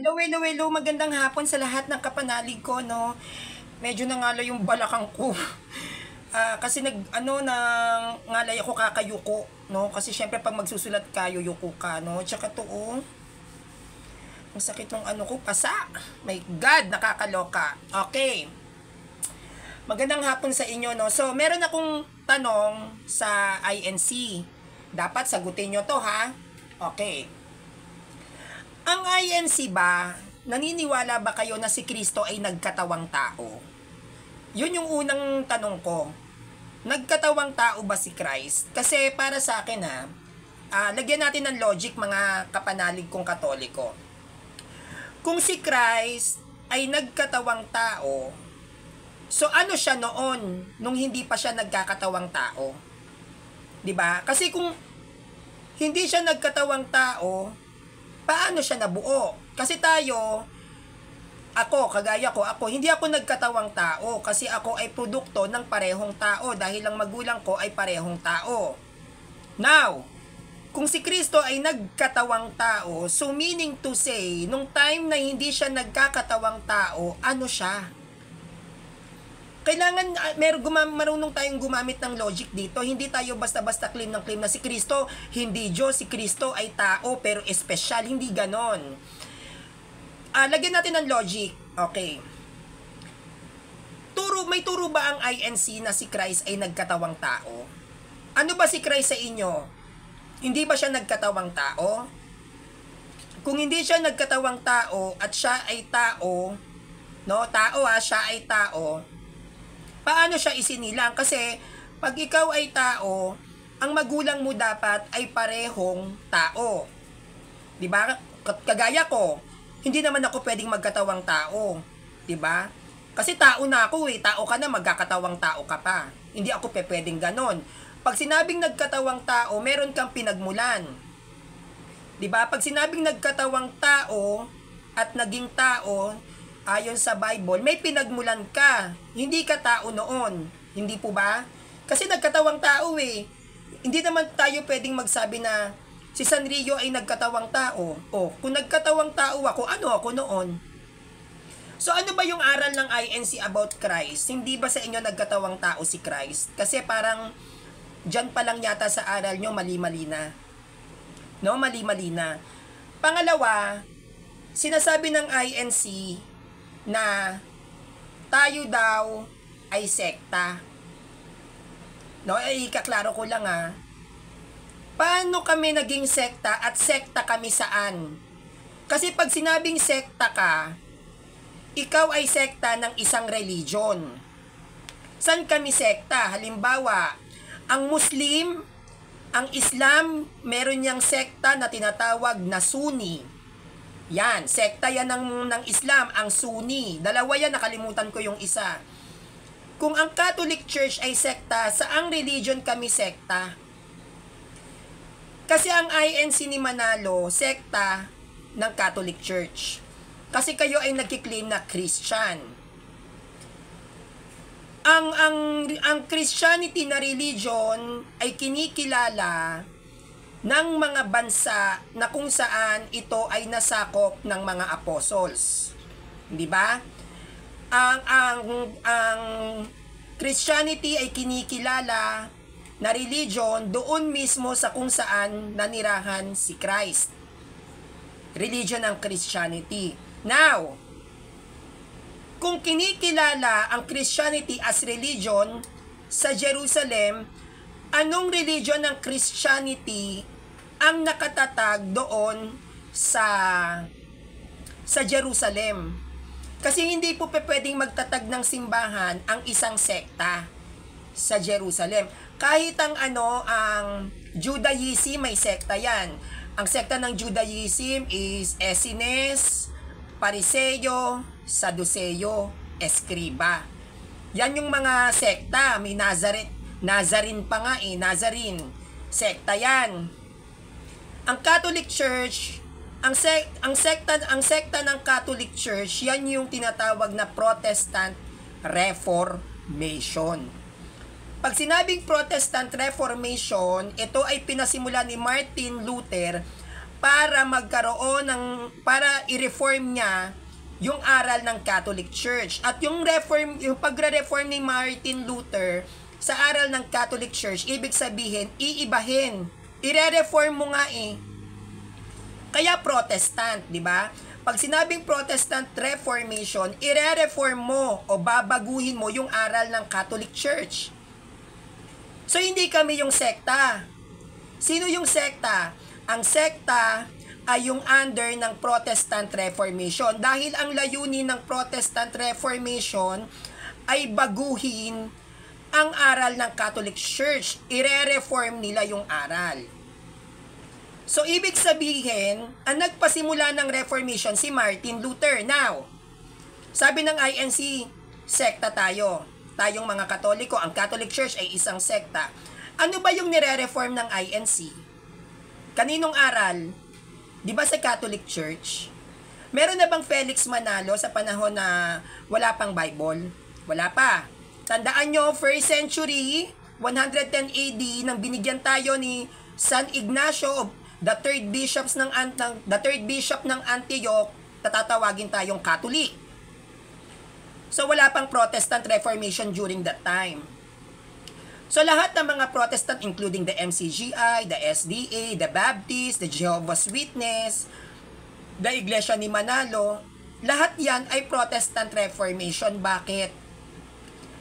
Hello, magandang hapon sa lahat ng kapanalig ko, no? Medyo nangala yung balakang ko. Kasi ngalay ako kakayuko, no? Kasi syempre pag magsusulat ka, yuyuko ka, no? Tsaka to, oh, ang sakit ng ano ko, pasa. My God, nakakaloka. Okay. Magandang hapon sa inyo, no? So, meron akong tanong sa INC. Dapat sagutin nyo to, ha? Okay. Ang INC ba, naniniwala ba kayo na si Kristo ay nagkatawang tao? Yun yung unang tanong ko. Nagkatawang tao ba si Christ? Kasi para sa akin lagyan natin ng logic mga kapanalig kong Katoliko. Kung si Christ ay nagkatawang tao, so ano siya noon nung hindi pa siya nagkakatawang tao? 'Di ba? Kasi kung hindi siya nagkatawang tao, paano siya nabuo? Kasi kagaya ko, hindi ako nagkatawang tao kasi ako ay produkto ng parehong tao dahil ang magulang ko ay parehong tao. Now, kung si Kristo ay nagkatawang tao, so meaning to say, nung time na hindi siya nagkakatawang tao, ano siya? Kailangan marunong tayong gumamit ng logic dito. Hindi tayo basta-basta claim na si Kristo, hindi Diyos, si Kristo ay tao pero espesyal. Hindi ganon. Lagyan natin ng logic. Okay. May turo ba ang INC na si Christ ay nagkatawang tao? Ano ba si Christ sa inyo? Hindi ba siya nagkatawang tao? Kung hindi siya nagkatawang tao at siya ay tao, no? Siya ay tao. Paano siya isinilang? Kasi pag ikaw ay tao, ang magulang mo dapat ay parehong tao. 'Di ba? Kagaya ko, hindi naman ako pwedeng magkatawang tao, 'di ba? Kasi tao na ako, tao ka na, magkakatawang tao ka pa. Hindi ako pwedeng ganon. Pag sinabing nagkatawang tao, meron kang pinagmulan. 'Di ba? Pag sinabing nagkatawang tao at naging tao, ayon sa Bible, may pinagmulan ka. Hindi ka tao noon. Hindi po ba? Kasi nagkatawang tao eh. Hindi naman tayo pwedeng magsabi na si Sanrio ay nagkatawang tao. O, kung nagkatawang tao ako, ano ako noon? So, ano ba yung aral ng INC about Christ? Hindi ba sa inyo nagkatawang tao si Christ? Kasi parang dyan pa lang yata sa aral nyo, mali-mali na. No, mali-mali na. Pangalawa, sinasabi ng INC na tayo daw ay sekta. No, ikaklaro ko lang Paano kami naging sekta at sekta kami saan? Kasi pag sinabing sekta ka, ikaw ay sekta ng isang religion. San kami sekta? Halimbawa, ang Muslim, ang Islam, meron niyang sekta na tinatawag na Sunni. Yan, sekta yan ng Islam, ang Sunni. Dalawa yan, nakalimutan ko yung isa. Kung ang Catholic Church ay sekta, saang religion kami sekta? Kasi ang INC ni Manalo, sekta ng Catholic Church. Kasi kayo ay nagkiklaim na Christian. Ang Christianity na religion ay kinikilala ng mga bansa na kung saan ito ay nasakop ng mga apostles. 'Di ba? Ang Christianity ay kinikilala na religion doon mismo sa kung saan nanirahan si Christ. Religion ng Christianity. Now, kung kinikilala ang Christianity as religion sa Jerusalem, anong religion ng Christianity ang nakatatag doon sa Jerusalem? Kasi hindi po pwedeng magtatag ng simbahan ang isang sekta sa Jerusalem. Kahit ang Judaism, may sekta yan. Ang sekta ng Judaism is Essenes, Pariseo, Saduceo, Escriba. Yan yung mga sekta. May Nazarene pa nga Nazarene. Sekta yan. Ang Catholic Church, ang sekta ng Catholic Church, yan yung tinatawag na Protestant Reformation. Pag sinabing Protestant Reformation, ito ay pinasimula ni Martin Luther para para i-reform niya yung aral ng Catholic Church. At yung pagre-reform ni Martin Luther sa aral ng Catholic Church, ibig sabihin, iibahin. Ire-reform mo nga eh. Kaya Protestant, di ba? Pag sinabing Protestant Reformation, ire-reform mo o babaguhin mo yung aral ng Catholic Church. So, hindi kami yung sekta. Sino yung sekta? Ang sekta ay yung under ng Protestant Reformation. Dahil ang layunin ng Protestant Reformation ay baguhin ang aral ng Catholic Church. Ire-reform nila yung aral. So, ibig sabihin, ang nagpasimula ng Reformation si Martin Luther. Now, sabi ng INC, sekta tayo. Tayong mga Katoliko, ang Catholic Church ay isang sekta. Ano ba yung nire-reform ng INC? Kaninong aral? Di ba sa Catholic Church? Meron na bang Felix Manalo sa panahon na wala pang Bible? Wala pa. Tandaan nyo, 1st century, 110 AD, nang binigyan tayo ni San Ignacio, the third bishop ng Antioch, tatatawagin tayong Catholic. So wala pang Protestant Reformation during that time. So lahat ng mga Protestant, including the MCGI, the SDA, the Baptist, the Jehovah's Witness, the Iglesia ni Manalo, lahat yan ay Protestant Reformation. Bakit?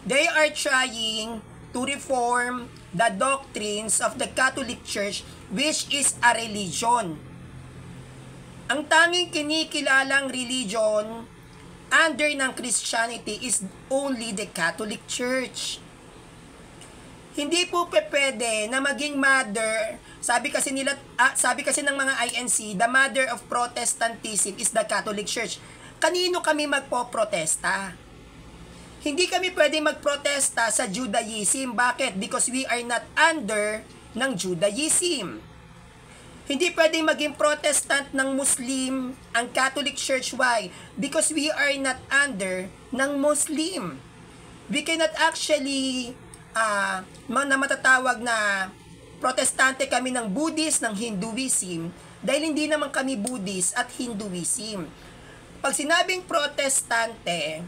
They are trying to reform the doctrines of the Catholic Church, which is a religion. Ang tanging kinikilalang religion under ng Christianity is only the Catholic Church. Hindi po pwede na maging mother, sabi kasi ng mga INC, the mother of Protestantism is the Catholic Church. Kanino kami magpo-protesta? Hindi kami pwede magprotesta sa Judaism. Bakit? Because we are not under ng Judaism. Hindi pwede maging Protestant ng Muslim ang Catholic Church. Why? Because we are not under ng Muslim. We cannot actually na matatawag na Protestante kami ng Buddhist, ng Hinduism, dahil hindi naman kami Buddhist at Hinduism. Pag sinabing Protestante,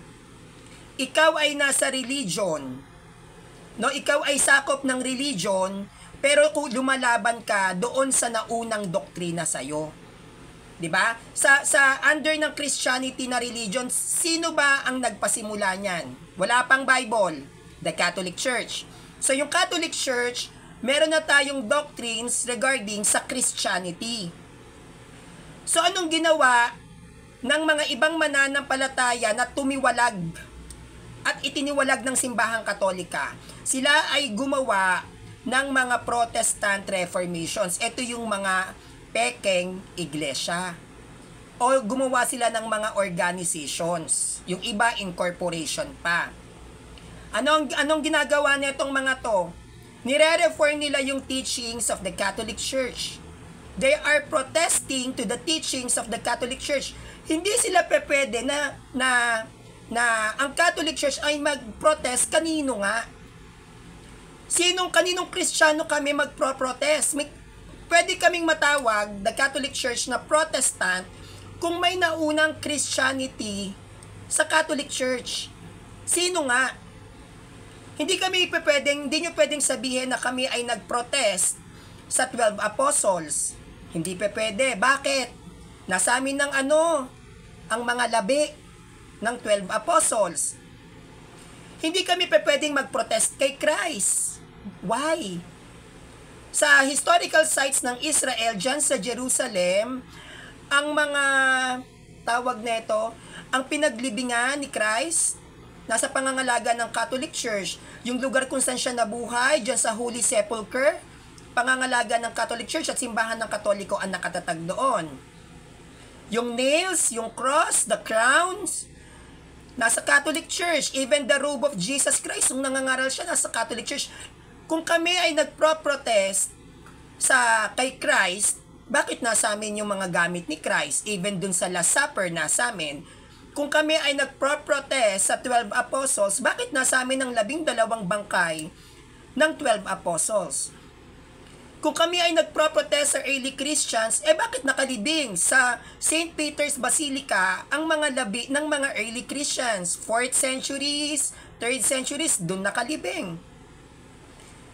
ikaw ay nasa religion, no? Ikaw ay sakop ng religion, pero kung lumalaban ka doon sa naunang doktrina sa'yo. 'Di ba? Sa under ng Christianity na religion, sino ba ang nagpasimula niyan? Wala pang Bible, the Catholic Church. So yung Catholic Church, meron na tayong doctrines regarding sa Christianity. So anong ginawa ng mga ibang mananampalataya na tumiwalag at itiniwalag ng simbahang Katolika? Sila ay gumawa ng mga Protestant Reformations. Ito yung mga pekeng iglesia. O gumawa sila ng mga organizations. Yung iba, incorporation pa. Anong ginagawa nitong mga to? Nire-reform nila yung teachings of the Catholic Church. They are protesting to the teachings of the Catholic Church. Hindi sila pwede na ang Catholic Church ay mag-protest. Kanino nga? Kaninong Kristiyano kami magpro-protest? Pwede kaming matawag, the Catholic Church, na Protestant kung may naunang Christianity sa Catholic Church. Sino nga? Hindi nyo pwedeng sabihin na kami ay nag-protest sa 12 Apostles. Hindi pwede. Bakit? Nasa amin ng ang mga labi ng 12 Apostles. Hindi kami pwedeng mag-protest kay Christ. Why? Sa historical sites ng Israel, dyan sa Jerusalem, ang mga tawag nito, ang pinaglibingan ni Christ, nasa pangangalaga ng Catholic Church. Yung lugar kung saan siya nabuhay, dyan sa Holy Sepulchre, pangangalaga ng Catholic Church at simbahan ng Katoliko ang nakatatag doon. Yung nails, yung cross, the crowns, nasa Catholic Church. Even the robe of Jesus Christ, kung nangangaral siya, nasa Catholic Church. Kung kami ay nagpro-protest kay Christ, bakit nasa amin yung mga gamit ni Christ? Even dun sa Last Supper, nasa amin. Kung kami ay nagpro-protest sa 12 Apostles, bakit nasa amin ang 12 bangkay ng 12 Apostles? Kung kami ay nagpro-protest sa early Christians, bakit nakalibing sa St. Peter's Basilica ang mga labi ng mga early Christians? 4th centuries, 3rd centuries, dun nakalibing.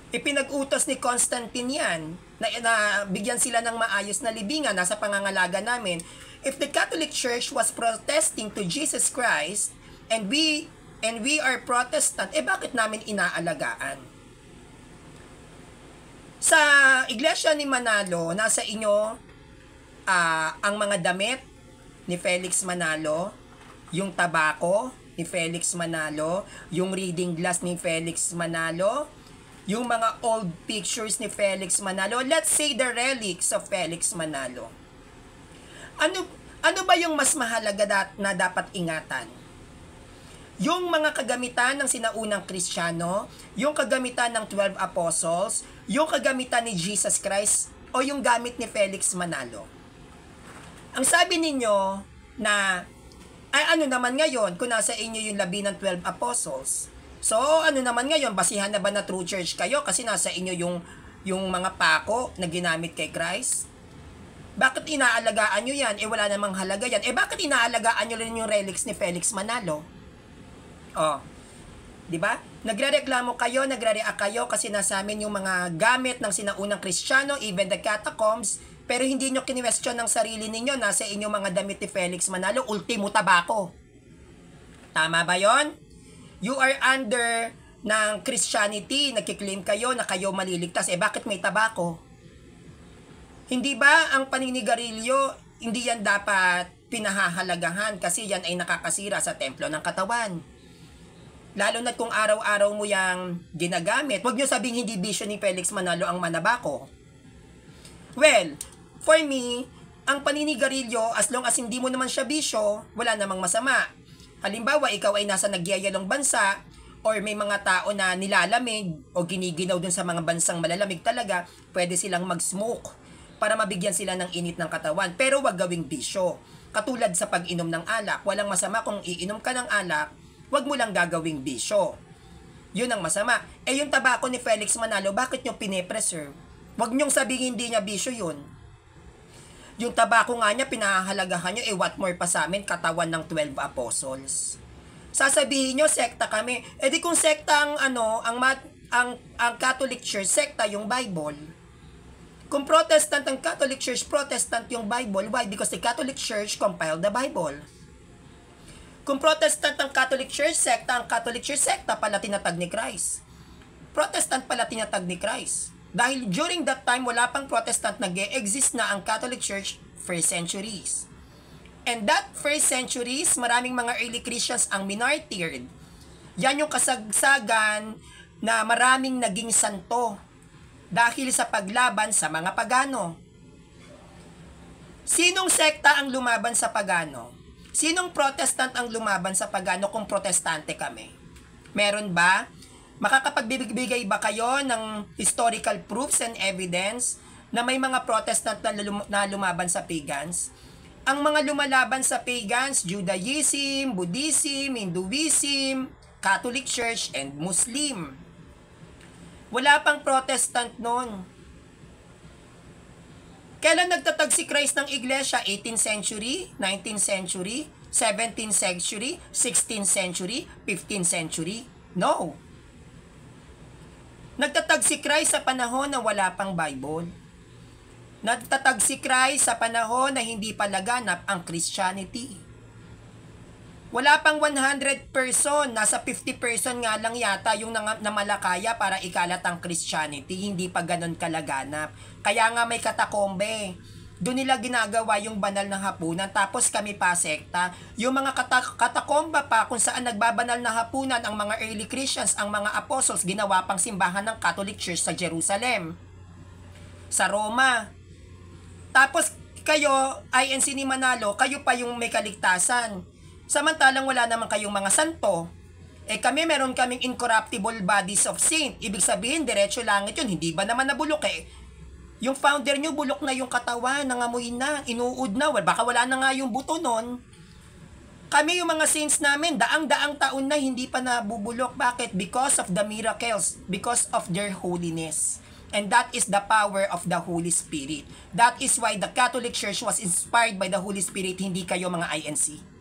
Ipinag-utos ni Constantine yan, na bigyan sila ng maayos na libingan, nasa pangangalaga namin. If the Catholic Church was protesting to Jesus Christ, and we are Protestant, bakit namin inaalagaan? Sa Iglesia ni Manalo, nasa inyo ang mga damit ni Felix Manalo, yung tabako ni Felix Manalo, yung reading glass ni Felix Manalo, yung mga old pictures ni Felix Manalo, let's say the relics of Felix Manalo. Ano ba yung mas mahalaga na dapat ingatan? Yung mga kagamitan ng sinaunang Kristiyano, yung kagamitan ng 12 Apostles, yung kagamitan ni Jesus Christ, o yung gamit ni Felix Manalo? Ang sabi ninyo na, ay ano naman ngayon kung nasa inyo yung labi ng 12 Apostles? So, ano naman ngayon, basihan na ba na true church kayo kasi nasa inyo yung mga pako na ginamit kay Christ? Bakit inaalagaan nyo yan? Wala namang halaga yan. Bakit inaalagaan nyo rin yung relics ni Felix Manalo? Oh, di ba? Nagrereklamo kayo, nagre-react kayo kasi nasa amin yung mga gamit ng sinaunang Kristiyano, even the catacombs, pero hindi nyo kinwestiyon ng sarili ninyo, nasa inyong mga damit ni Felix Manalo, ultimo tabako. Tama ba yon? You are under ng Christianity, nagkiklaim kayo na kayo maliligtas, bakit may tabako? Hindi ba ang paninigarilyo, hindi yan dapat pinahahalagahan kasi yan ay nakakasira sa templo ng katawan? Lalo na kung araw-araw mo yang ginagamit, huwag nyo sabing hindi bisyo ni Felix Manalo ang manabako. Well, for me, ang paninigarilyo, as long as hindi mo naman siya bisyo, wala namang masama. Halimbawa, ikaw ay nasa nagyayalong bansa, or may mga tao na nilalamig, o giniginaw dun sa mga bansang malalamig talaga, pwede silang mag-smoke para mabigyan sila ng init ng katawan. Pero wag gawing bisyo. Katulad sa pag-inom ng alak, walang masama kung iinom ka ng alak, wag mo lang gagawing bisyo. Yun ang masama. Yung tabako ni Felix Manalo, bakit nyo pine-preserve? Wag nyong sabihin hindi niya bisyo yun. Yung tabako nga niya, pinahahalagahan nyo, what more pa sa amin, katawan ng 12 apostles. Sasabihin nyo, sekta kami. Di kung sekta ang Catholic Church, sekta yung Bible. Kung Protestant ang Catholic Church, Protestant yung Bible. Why? Because the Catholic Church compiled the Bible. Kung Protestant ang Catholic Church, sekta ang Catholic Church, sekta pala tinatag ni Christ. Protestant pala tinatag ni Christ. Dahil during that time, wala pang Protestant, nag-e-exist na ang Catholic Church first centuries. And that first centuries, maraming mga early Christians ang minartyred. Yan yung kasagsagan na maraming naging santo dahil sa paglaban sa mga pagano. Sinong sekta ang lumaban sa pagano? Sinong Protestant ang lumaban sa pagano kung Protestante kami? Meron ba? Makakapagbibigay ba kayo ng historical proofs and evidence na may mga Protestant na lumaban sa pagans? Ang mga lumalaban sa pagans, Judaism, Buddhism, Hinduism, Catholic Church, and Muslim. Wala pang Protestant noon. Kailan nagtatag si Christ ng iglesia? 18th century, 19th century, 17th century, 16th century, 15th century? No. Nagtatag si Christ sa panahon na wala pang Bible. Nagtatag si Christ sa panahon na hindi pa laganap ang Christianity. Wala pang 100 person, nasa 50 person nga lang yata yung namalakaya para ikalat ang Christianity, hindi pa ganun kalaganap. Kaya nga may katakombe. Doon nila ginagawa yung banal ng hapunan, tapos kami pa sekta. Yung mga katakomba pa kung saan nagbabanal na hapunan ang mga early Christians, ang mga apostles, ginawa pang simbahan ng Catholic Church sa Jerusalem, sa Roma. Tapos kayo, INC ni Manalo, kayo pa yung may kaligtasan. Samantalang wala naman kayong mga santo. Kami meron kaming incorruptible bodies of saint. Ibig sabihin, diretso langit yun. Hindi ba naman nabulok Yung founder nyo, bulok na yung katawan, nangamoy na, inuud na. Baka wala na nga yung buto nun. Kami yung mga saints namin, daang-daang taon na hindi pa nabubulok. Bakit? Because of the miracles. Because of their holiness. And that is the power of the Holy Spirit. That is why the Catholic Church was inspired by the Holy Spirit, hindi kayo mga INC.